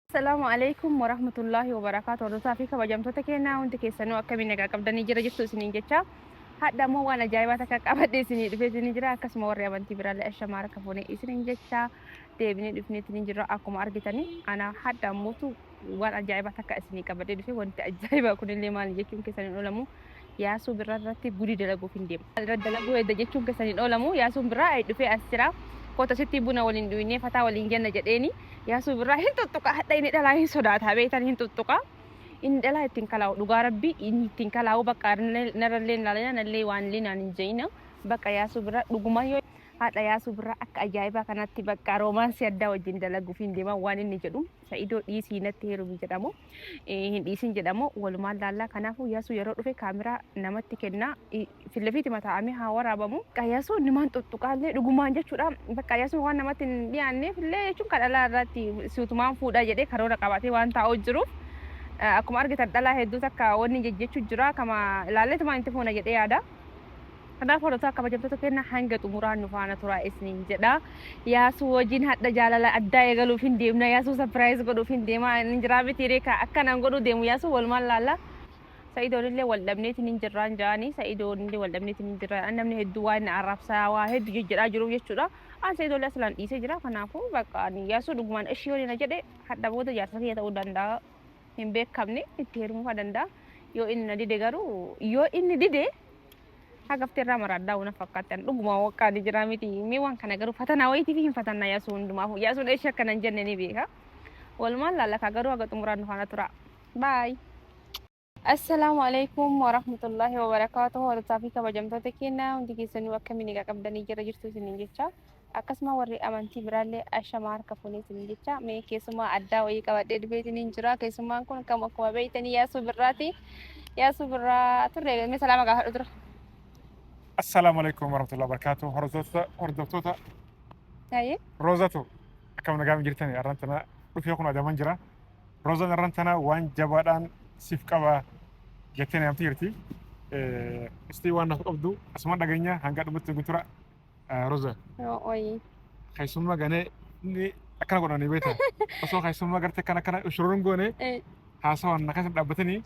السلام عليكم ورحمة الله وبركاته. ورزا فيك وجمتك كنا وانت كيسانو أكمل نجا قبل نيجي رجعت سنين جتة. هذا مو وانا جايباتك أبد سنين دفعت نيجرا كسم وريا بنتي برا الأشمار كفوني سنين جتة. تبني دفني نيجرا أكو ماركتاني أنا هذا موتو وانا جايباتك سنين قبل دفع وانت جايبا كل اللي ما نيجي كم كيسانو أولمو يا سو برا راتي بودي دلقو فينديم. دلقو إذا جت كم كيسانو أولمو يا سو برا دفع أسرع. Kota sitti buna waliin duwinee fataa waliin jenna jedheeni yaasuu birraa hin tuttuqa hadha inni dhalaa hin sodaata beektan hin tuttuqa inni dhalaa ittiin kalaa'u dhugaa rabbii inni ittiin kalaa'u bakka narallee nalaya nallee waan illee naan hin jeyna bakka yaasuu birraa dhuguma yoo hadha yaasuu birraa akka ajaa'ibaa kanatti bakka roomaansii addaa wajjin dalaguuf hin deeman waan inni jedhu sa'idoo dhiisii natti heerumi jedhamu hin dhiisin jedhamu walumaan laallaa kanaafuu yaasuu yeroo dhufe kaameraa namatti kennaa fillafiiti mataa'amee haa waraabamu qayyasuu nimaan tuttuqaallee dhugumaan jechuudha bakka yaasuu waan namatti hin dhiyaanneef illee jechuun kadhalaa irratti suutumaan fuudhaa jedhee karoora qabatee waan taa'u jiruuf akkuma argitan dhalaa hedduu takka wanni jechuu jira kama ilaalleetumaan itti fuuna jedhee yaada. Kanaaf hordoftoota kabajamtoota keenya hanga xumuraan nu faana turaa isiniin jedha. Yaasuu wajjin hadha jaalala addaa eegaluuf hin deemna. Yaasuu surprise godhuuf hin deema. Injiraa biti reeka akkanaan godhuu deemu yaasuu walumaan laalla. Sa'idoon illee wal dhabneetiin hin jirraan jaanii. Sa'idoon illee wal dhabneetiin hin jirraan. Namni hedduu waan arrabsaa waa hedduu jijjiiraa jiruuf jechuudha. Sa'idoon illee aslaan dhiisee jira. Kanaafuu bakka yaasuu dhugumaan ishii waliin jedhe hadha booda jaarsa kiyya ta'uu danda'a. Hin beekamne itti heerumuu danda'a. Yoo inni na dide garuu yoo inni dide hagafte irraa maraaddaa una fakkaatan dhuguma waqaa ni jira miti mi waan kana garuu fatanaa wayitii fi hin fatannaa yaasuu hundumaaf yaasuun eessi akkana hin jenne ni beeka walumaan laallaka garuu haga xumuraan nu faana tura baay. Assalaamu alaikum warahmatullahi wabarakatuh. Hordofaa fi kabajamtoota keenya hundi keessanuu akkamiin egaa qabdanii jirtu isiniin jecha akkasuma warri amantii biraallee ashamaa harka fuunee isiniin jecha mee keessumaa addaa wayii qabadhee dhufeetiin hin jira keessumaan kun akkuma beeytanii yaasuu birraati yaasuu birraa turre mee salaama gaafadhu tura. السلام عليكم ورحمة الله وبركاته. هردوتا Aye. روزاتو كم نقام جرتني أرنتنا وفي أخونا دمان جرا روزان أرنتنا وان جبادان سيفكوا جتني أم تيرتي استي وان نفق أبدو أسمع دعينيا هنگات بتو بتورا روزا Oyi. خيسوما غني ni أكنا كنا نبيتا أصلا خيسوما غرت كنا أشرون غني هاسوان نكاسب دابتني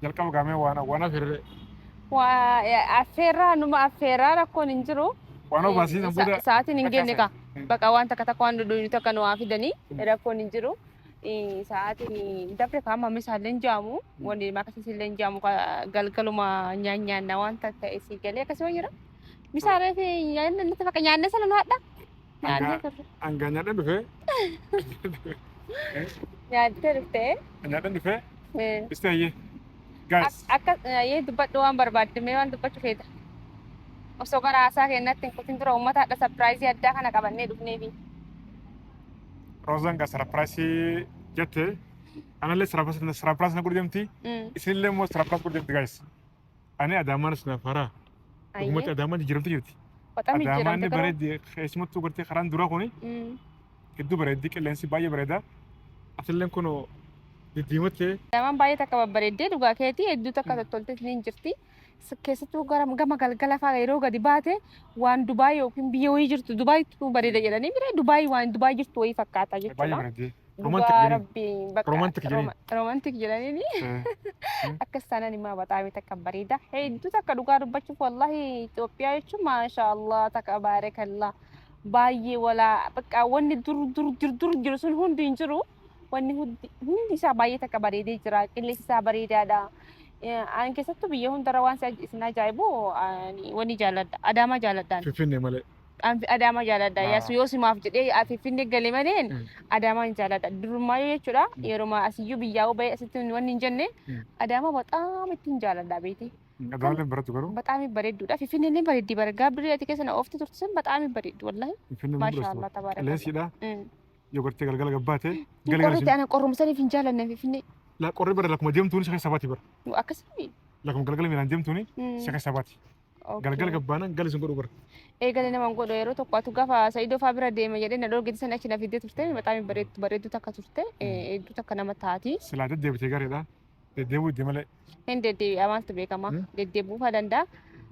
جالكوا غامي وانا في Waa affeerraa numa affeerraa rakkoon hin jiru. وانا باسين أبدا Sa'aatiin hin geenye ka. Bakka waan takka takka waan dudduun takka nu waa fidanii rakkoon hin jiru. Sa'aatiin dafre kaama misaallee hin jaamu. Wanni makasiisillee hin jaamu galgaluma nyaanna waan takka isii galee akkasuma jira. Misaalee fi nyaanna nuti bakka nyaanne sana nu hadha. Anganya dan dufe. Nyaatee dhuftee. Anganya dan dufe. Istayye. Guys. Akka dubbadhu waan barbaadde mee waan dubbachuu feeta. Osoo gara haasaa keenyatti hin kutin dura uummata hadha sarpiraayizii addaa kana qabannee dhufneefi. Rozan ka surprise jette. Analle surprise na gurjamti. Isinille mo surprise gurjamti guys. Ani adaman sna fara. Umat adaman jirti jirti. Bataam Adaman jijjiiramte ne garuu. baredi khesmatu gurte kharan dura kuni. Keddu baredi qilleensi baay'ee bareda. Atilleen kuno diddiimotte. Daman baay'ee takka babbareeddee dhugaa keetii hedduu takka tottoltee ni jirti. Keessattuu gama galgala fa'aa yeroo gadi baate waan Dubaay yookiin biyya wayii jirtu Dubaaytu bareeda jedhanii mire Dubaay waan Dubaay jirtu wayii fakkaata Baay'ee jechuudha. baredi. Dhugaa rabbii bakka Romantic jedhanii. romantic jedhanii akkas taanaan immoo bataamee takka bareeda. Hedduu takka dhugaa dubbachuuf wallahi Itoophiyaa jechuun maashaallah takka baarekallaa baay'ee walaa bakka wanni dur jiru sun hundi hin jiru. Wanni hundi isaa baay'ee takka bareedee jira. Qilleensi isaa bareedaadha. An keessattuu biyya hundarra waan isin ajaa'ibu wanni jaalladha. Adaamaa jaalladhaan. Finfinnee malee. Adaamaa jaalladha. Yaasuu yoo simaaf jedhee Finfinnee galee maleen Adaamaa hin jaalladha. Durumaayyuu jechuudha. Yeroo asiyyuu biyyaa bahee asitti wanni hin jenne Adaamaa baxaam ittiin jaalladha beeti. Adaaleen baratu garuu. Baxaam bareedduudha. Finfinneen bareeddi bara gaabbirii ati keessa na oofti turte sun baxaam bareeddu wallahi. Finfinnee Maashaallah tabaaraka. qilleensidha. Yoo gartee galgala gabbaate. Qorritti ana qorrumsaniif hin jaallanne Finfinnee. La qorri bara lakkuma deemtuuni shaka sabaati bara. Akkasii. Lakkuma galgala miilaan deemtuuni shaka sabaati. Galgala gabbaana gali sun godhu bara. Eegale nama godho yeroo tokko atu gaafa Sa'iidoo fa'aa bira deeme jedhee na dhorgiti sana achi na fiddee turte baxaam bareeddu takka turte hedduu takka nama taati. Silaa deddeebitee gareedha. Deddeebuu itti malee. Hin deddeebi'a maaltu beekama deddeebuufaa danda'a.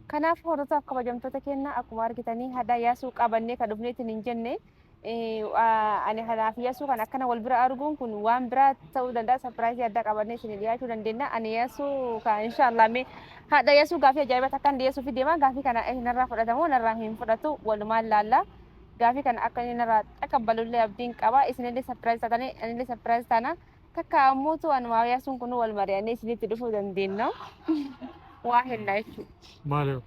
Kanaaf hordoftoota kabajamtoota keenya akkuma argitanii hadhaa yaasuu qabannee kan dhufneetiin hin jenne ani kanaaf yeesuu kan akkana wal bira arguun kun waan biraa ta'uu danda'a sarpiraayizii adda qabannee isin dhiyaachuu dandeenya ani yeesuu kan inshaallah mee haadha yeesuu gaafii ajaa'ibaa takkaan dhiyeessuu fi deemaa gaafii kana narraa fudhatamoo narraa hin fudhatu walumaan laalla gaafii kana akka inni narraa taqabbalullee abdiin qaba isinillee sarpiraayiz taatanii anillee sarpiraayiz taana takka ammuutu anuma yeesuun kun wal mari'annee isinitti dhufuu dandeenya waa hennaa jechuudha. Maaliif?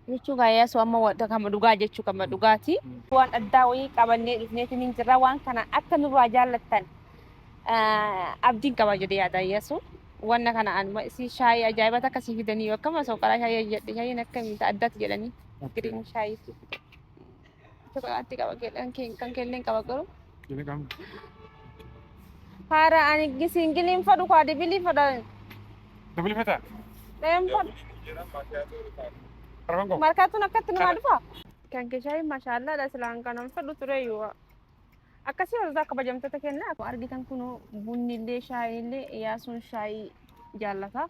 Jechuun gaayaa soo amma wanta kama dhugaa jechuu kama dhugaati. Waan addaa wayii qabannee dhufneetiin hin jirra waan kana akka nurraa jaallattan abdiin qaba jedhee yaada yeessu. Wanna kana anuma si shaayii ajaa'ibaa akkasii fidanii akkama soo qaraa shaayii jedhe shaayiin akkamiin addaatti jedhanii giriin shaayii. Chokoolaatti qaba kan kelleen qaba garuu. Jadi kamu. Haara ani singiliin fadhu kwa dibilii fadhan. Dabili feta? Deem fadhu. Arbango. Markaatuun akkatti nama dhufa. Kan keeshaayi maashaallah dha silaan kanan fadhu ture yoo. Akkasii warra kabajamtoota kenna. Argitan kun bunni illee shaayiin illee yaasuun shaayii jaallata.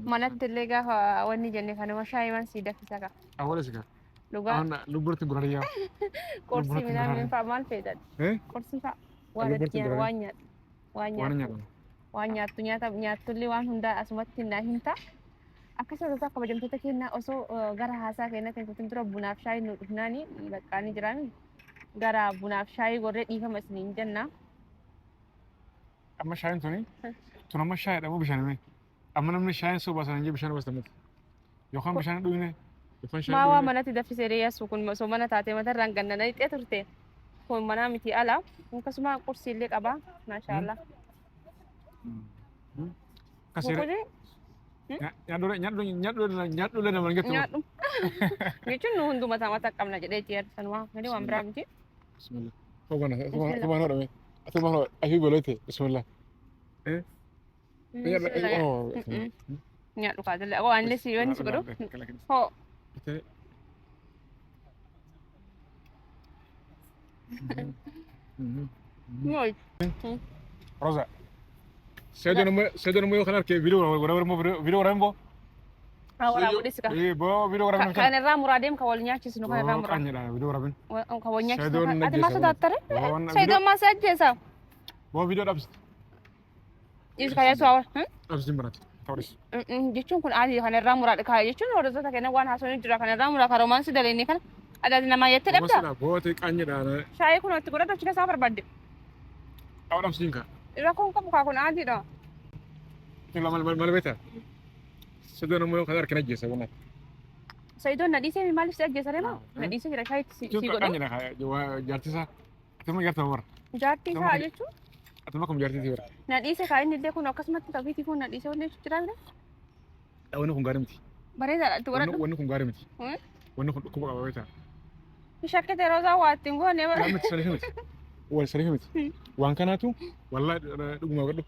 Manatti illee gaafa wanni jenne kanuma shaayii man sii daffisa ka. Awwaala sigaa. Dhugaa. Ana lubburti gurariyaa. Qorsii midhaan fa'aa maal fayyada? Qorsii fa'aa waan nyaatu. Waan nyaatu. Waan nyaattu nyaatullee waan hundaa asumatti naa hin ta'a. Akkasuma tokko kabajamtoota kennaa osoo gara haasaa keenyatti hin dura bunaaf shaayii nu dhufnaani baqqaanii jiraami. Gara bunaaf shaayii gorree dhiifama isiniin jenna. Amma shaayiin tuni tun amma shaayii dhabuu bishaan himee. Amma namni shaayiin soo baasan jee bishaan baastamati. Yookaan bishaan dhuyne yookaan shaayii. Maa waa manatti daffisee deeyyasu kun osoo mana taatee matarraan gannana dhixee turte. Kun manaa miti ala. Akkasuma qursiillee qaba. Maashaallah. Kasih. Nyadul nama gitu. Nyaadhu. Jechuun nu hunduma mata qabna jedhee itti yaadsanuma. Gadi waan biraa miti. Bismillah. Kau mana? Atau mana? Ayo bolote. Bismillah. Nyaadhu kaadille. Ako anle si yoon si godhu. Hoo. Ngoy. Rosa. Saya nemu kanar ke video orang bo. Wala mo disika. Bo video orang Kan irraa muraadem ka wal nyaachisnu kan irraa muraad. Kan dah video orang. Ka wal nyaachisnu. Ati masu dattare? Saydon masu ajjeesa. Bo video dabs. Is kaya suawar. Dabs dimbarat. Tawris. Jechuun kun aadi kan irraa muraad ka jechuun hordoftoota kenna waan haasawanii jira kan irraa muraad ka romaansi daleenii kana. Adaati nama yette dhabda. Bo te kanya dah. Shaayii kun itti godhatu achi keessaa barbaadde. Awak dabs dinka. Rakkoon qabu kaa kun aadiidha. Mal beta. Sudah nemu kadar kena jasa benar. Sayyidoon nadhiisee maaliif si ajjeesa reema? Nadhiisee jira shaayitti si godhu. Kan jira jaartii isaa. Ati ma jaartii war. Jaartii isaa jechuun? Ati ma kum jaartii war. Nadhiisee kaa inni illee kun akkasumatti qabiitii kun nadhiisee wanni jira bira? Wanni kun gaarii miti. Bareedaadha itti godhadhu. Wanni kun gaarii miti. Wanni kun dhukkuba qaba beta. Shakkete roozaa waa ittiin goone bara. Miti sariif miti. Wal sariif miti. Waan kanaatu wallahi dhuguma godhu.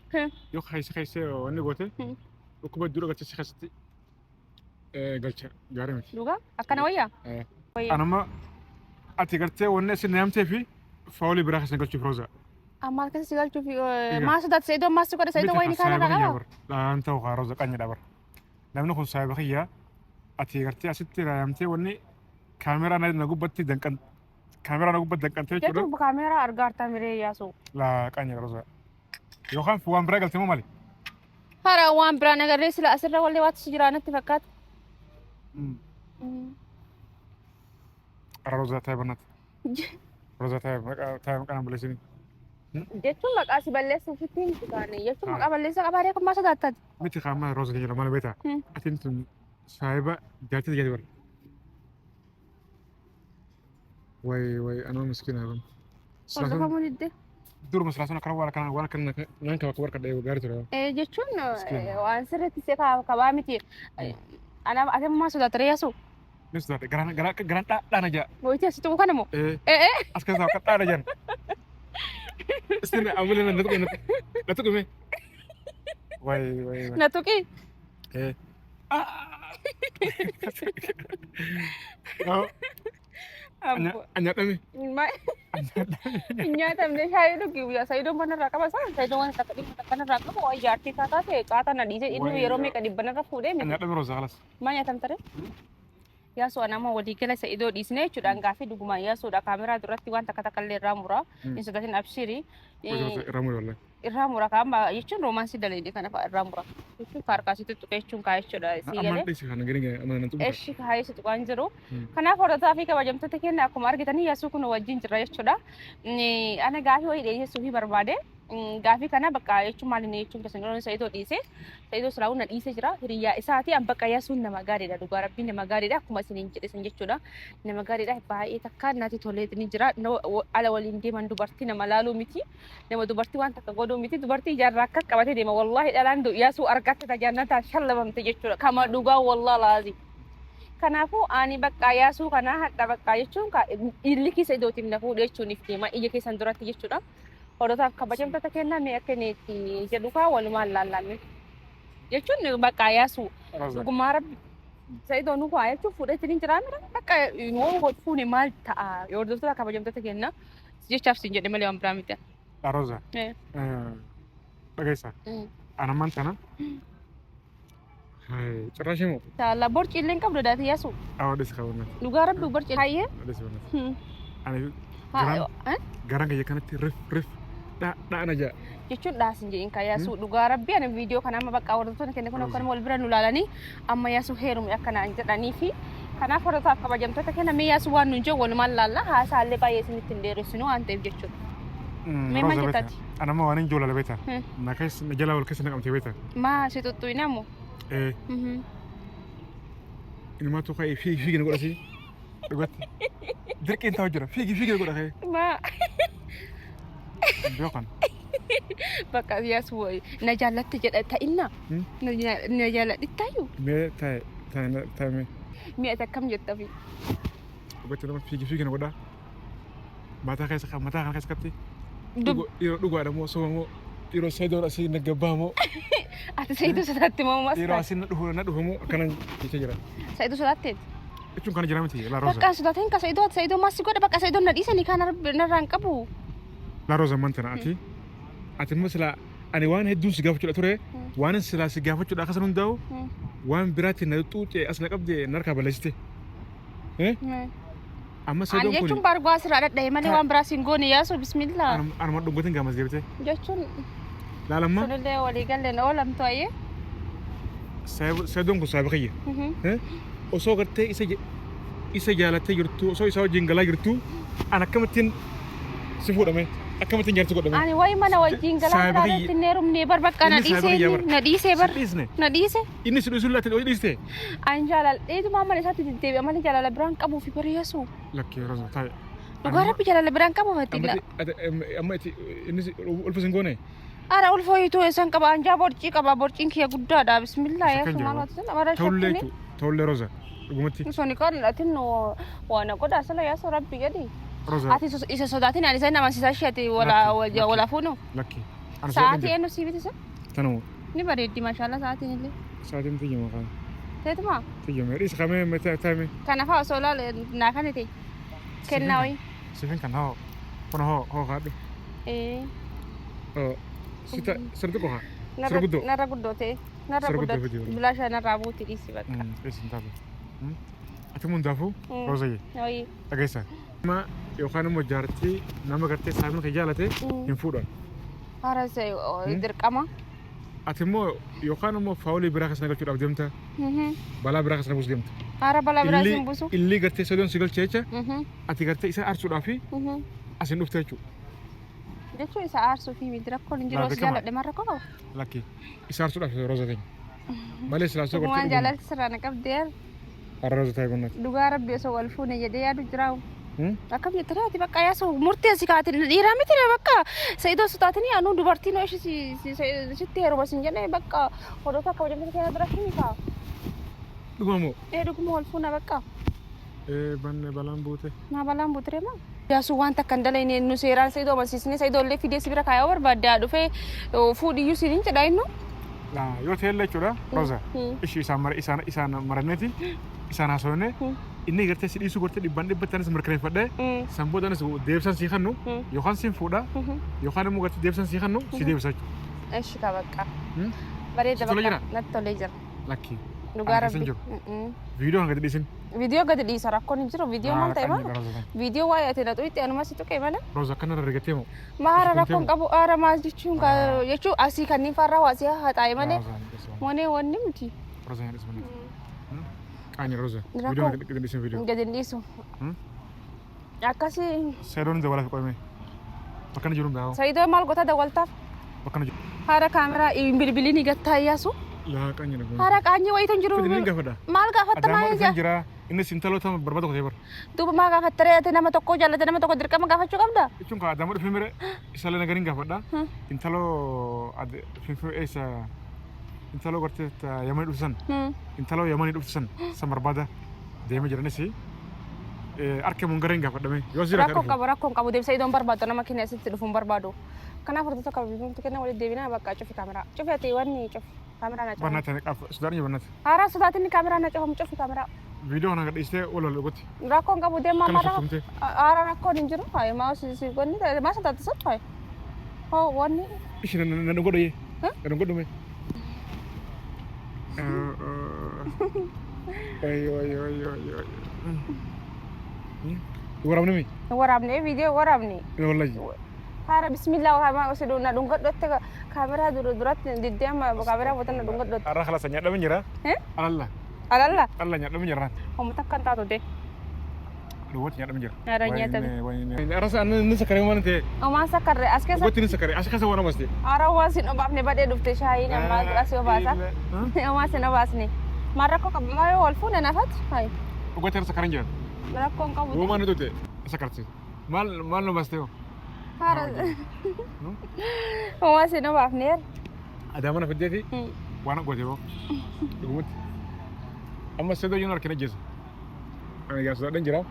Yoo kaise wanni goote dhukkuba dura galchee keessatti galcha gaarii miti. Dhugaa akkana wayyaa? Anuma ati gartee wanni isin naamtee fi faawulii biraa keessa galchuuf roza. Amma akkasii si galchuuf maa sodaatu sayyidoon maas godhe sayyidoon wayini kaana dhagaa? Dhaan ta'u kaa roza qanya dhabar. Namni kun saayiba kiyyaa ati gartee asitti naamtee wanni kaameraa na gubbatti danqan kaameraa na gubbatti danqantee jechuudha. Jechuun kaameraa argaa hartaa miree yaasuu. Laa qanya roza. Yookaan waan biraa galtee moo maali? Hara waan biraa nagarree sila asirra wallee waatu jira natti fakkaata. Roza taa'ee banat. Roza taa'ee maqaan balleessini. Jechuun maqaa si balleessuuf ittiin kaane jechuun maqaa balleessaa qabaaree kun maa sodaattaati? Miti qaama roza keenya mana beeta. Atiin tun saayiba jaartii jaati bara. Way anoo miskiina kun. Hordofamuu diddee. Dur masalahnya kalau waan kan nangka waktu warka daya gari tuh. Jechuun waan sirriitti see kabaa miti. Ana ati maa sodaatare yaasu? Ini sudah geran tak aja. Gooti asitti bukan moo? Askan sama tak aja. Sini ambilin natuk ini. Way. Natuki? Oh. Anyata nih. Nyaatamne shaayii dhugi guyyaa sayyidoon manarraa qaba isaa sayyidoon waan takka dhimma kanarraa qabu waa ijaartii taataa ta'e qaata na dhiise inni yeroo meeqa dhibbanarra fuudhee miti. Anyata nih roza kalas. Maa nyaatamtare? Yaasuu anama walii gala Sa'idoo dhiisnee jechuudhaan gaaffii dhugumaan yaasuudha kaameraa duratti waan takka illee irraa mura hin sodatin abshirii irraa mura kaama jechuun roomaansii daleedii kana fa'aa irraa mura jechuun kaarkaasitti tuqee jechuun kaa jechuudha sii galee eshi kaayee si tuqaan jiru kanaaf hordofaa fi kabajamtoota keenya akkuma argitanii yaasuu kun wajjin jira jechuudha ana gaaffii wayii dhiyeessuu fi barbaade gaaffii kana bakka jechuun maaliin jechuun keessan Sa'idoo dhiise Sa'idoo siraawun na dhiise jira hiriyaa isaati an bakka yaasuun nama gaariidha dhugaa rabbiin nama gaariidha akkuma isiniin jedhisan jechuudha nama gaariidha baay'ee takka naati tolee ni jira ala waliin deeman dubartii nama laaluu miti nama dubartii waan takka godhuu miti dubartii ijaarraa akka qabatee deema wallaahi dhalaan yaasuu argatte tajaajilata shallabamte jechuudha kama dhugaa wallaa laazi kanaafuu ani bakka yaasuu kana hadda bakka jechuun illi keessa idootiin na fuudhee jechuun if deema ija keessan duratti jechuudha hordofaa kabajamtoota keenya mee akkanitti jedhu kaa walumaan laallanne jechuun bakka yaasuu dhugumaa rabbi Sa'idoo nu waa jechuun fuudheetiin jiraamira bakka yoo fuune maal ta'a hordoftoota kabajamtoota keenya jechaaf siin jedhe malee waan biraa miti. Roza dhageessa ana mantana cirraashii moo taala borci illee hin qabdu daati yaasuu dhis qabna dhugaa rabbi borci hayyee ani garan kayya kanatti rif dhaana jaa jechuun dhaasin jedhin ka yaasuu dhugaa rabbi ani viidiyoo kana amma bakka hordoftoonni keenya kun akkanuma wal bira nu laalanii amma yaasuu heerume akkanaan jedhanii fi kanaaf hordofaa kabajamtoota keenya mee yaasuu waan nuun jiru walumaan laalla haasaallee baay'ee isinitti hin dheeressinu waan ta'eef jechuudha. Mee maal jettati? Anama waan hin joolala beeta. Na jala wal keessa naqamte beeta. Maa si tuttu'i namu? Ilmaa tokko fiigina godhasi dhugatti. Dirqiin ta'u jira fiigina godha kee. Maa. Beekan. Bakka yaasuu na jaallatti jedha ta'inna. Na jaalladhi tayu. Mee ta'e mee. Mee akkam jettafi? Dhugatti nama fiigina godha. Mataa kana keessatti. Dhugaadha moo soba moo dhiiroo Sa'idoo asii nagabbaa moo ati Sa'idoo sodaatti moo mas dhiiroo asii na dhufu moo akkanan jecha jira Sa'idoo sodaatti jechuun kana jira miti la roza bakka sodaatiin ka Sa'idoo mas godha bakka Sa'idoo na dhiisanii kana narraan qabu la roza mantana ati masla ani waan hedduun si gaafachuudha ture waan sila si gaafachuudha akkasan hundaa'u waan biraatti na xuuxee as na qabdee narkaa balleessite amma Sa'idoo kun jechuun bargoo asirraa dhadhaa'e malee waan biraa siin goone yaasuu bismillah anuma dhuggatiin gaamas deebite jechuun laalamma sunillee walii galleen oolamtu ayyee Sa'idoon kun saaba kiyya osoo gartee isa jaalattee jirtu osoo isaa wajjin galaa jirtu an akkamittiin si fuudhame akkamittiin jaarsi godhame ani wayi mana wajjin galaa jiraatti neerumnee bar bakka na dhiisee bar na dhiise inni si dhiisuu laatti dhiiste an jaaladheetu maamala isaatti deddeebi'a malee jaalala biraan qabuu fi bariyasu lakkee roza taa'e dhugaa rabbi jaalala biraan qabu fattila amma inni ulfa sin goone ara ulfooyituu eessan qaba anjaa borcii qaba borciin kiyya guddaadha bismillah yaasu maalatu sana bara shakkine tollee roza dhugumatti soni qallatin waan godha sala yaasu rabbi gadi ati isa sodaatin ani sana amansiisaa isheeti wala fuunu lakkee sa'aatii eenyu sii bitisa tanamu ni bareeddi maashaallah sa'aatiin illee sa'aatiin tiyya maqaan teetuma tiyya mee dhiisa kamee mata taame kana fa'aa osoo laale naa kanite kennaa wayi sifin kan hoo kun hoo kaadhu sita sirdu qoha narra guddoote narra guddoote bilaashaa narraa buuti dhiisi bakka dhiisin taatu ati mundaafu rozaye dhageessa nama yookaan immoo jaartii nama gartee saafina kan jaalate hin fuudhan haarase dirqama ati immoo yookaan immoo faawulii biraa kasana galchuudhaaf deemta balaa biraa kasana buusu deemta haara balaa biraa sin buusu illee gartee Sa'idoon si galchee jecha ati gartee isa aarsuudhaaf asin dhufte jechuudha jechuun isa aarsuu fi miti rakkoon hin jiru osoo jaaladhe maal rakkoo qaba. Lakkii isa aarsuudhaaf roza keenya malee silaasoo gartee waan jaalalti sirraa na qabdeer har'a roza taa'e gonnaati dhugaa rabbi osoo wal fuune jedhee yaadu jiraawu akkam jettanii ati bakka yaasuu murteessi kaatin dhiiraa miti bakka Sa'idoo sotaatanii anuu dubartiin ishee sitti heeruma sin jedhee bakka hodota akka wajjin keenya bira fi kaa dhugamoo dhuguma wal fuuna bakka banne balaan buute naa balaan buute reema yaasuu waan takka hin dalayne nu seeraan Sa'idoo amansiisnee Sa'idoo illee fidee si bira kaayoo barbaadde haa dhufee fuudhiyyuu siin hin jedhaa innu yoo ta'e jechuudha roza ishii isaan maranneeti isaan haasofne inni gartee si dhiisuu gortee dhibbaanis mirkaneeffadhe san boodaanis deebisan sii kannu yookaan siin fuudha yookaan immoo gartee deebisan sii kannu si deebisa jechuudha. Eshi ka bakka bareeda bakka natti tolee jira. Lakkii Dhugaa rabbi. viidiyoo hanga dhiisin Viidiyoo gadi dhiisa rakkoon hin jiru. Viidiyoo maal ta'e maal? Viidiyoo waa'ee ati na xu'itti anuma si tuqee malee. Roza kana dargattee moo? Maara rakkoon qabu aara maal jechuun asii kanneen farraa waasii haxaa'e malee. Monee wanni miti. Roza hin dhiisman. Qaani Roza. Viidiyoo gadi dhiisan viidiyoo. Gadi dhiisu. Akkasii. Seedoon dawala fi qoyme. Bakka na jiruun gaa'oo. Saayidoo maal goota dawaltaaf? Bakka na jiru. Haara kaameraa bilbilii ni gattaa iyyaasu. Laa qaani na. Haara qaanyee wayiitu hin jiru. Fidini gaafadha. Maal gaafatta maal Adaamaa jira. Inni sintaloota barbaada qotee bara. Duuba maa gaafattaree nama tokko jaallate nama tokko dirqama gaafachuu qabda. Jechuun kan Adaamaa dhufee mire isa lana gariin gaafadha. Intaloo finfinnee eessa intaloo gortee yamanii dhufsan. Intaloo yamanii dhufsan san barbaada deemee jiranis harka mun gariin gaafadhame. Rakkoon qabu deemsa idoon barbaadu nama keenya asitti dhufuun barbaadu. Kanaaf hordoftoota qabu kenna walitti deebinaa bakka cufi kaameraa. Cufi ati wanni cufi kaameraa na cufi. Barnaata qaaf Sudaan iyo barnaata. Haaraa Sudaatiin kaameraa na cufi kaameraa. Viidiyoo kana gadhiistee wal gooti. Rakkoon qabu deemaa mara. Haaraa rakkoon hin jiru. Hayi maa si gonni maa sodaatu sab hayi. Hoo wanni. Ishi na godho yee. Na godho mee. Ay. Waraabne mi? Waraabne viidiyoo waraabne. Wallahi. Hara bismillah wa usidu na dungaddotte kamera duratti diddeema kamera botan na dungaddotte Arra khalas nyaadhame jira. Alalla. Allah nyaadhame jira. Homo takkan taatu de. Duwwat nyaadhame jira. Ara nyaatame. Arra sa anni sakare waan ta'e. Oma sakarre aske Gotti ni sakare as kasa wana maste. Ara wasin obafne bade dufte shayi na ma as obasa. Oma sen obasni. Marako ka mayo wolfuna nafat. Hay. Gotti sakare jira. Rakko qabu. Wo man dote sakarti. Mal no maste. Hara. Oma sen obafne. Adama na fideti. Wana gote bo. Gumut. Amma sedo yunar kena jesa. Ana ya sudah dan jira.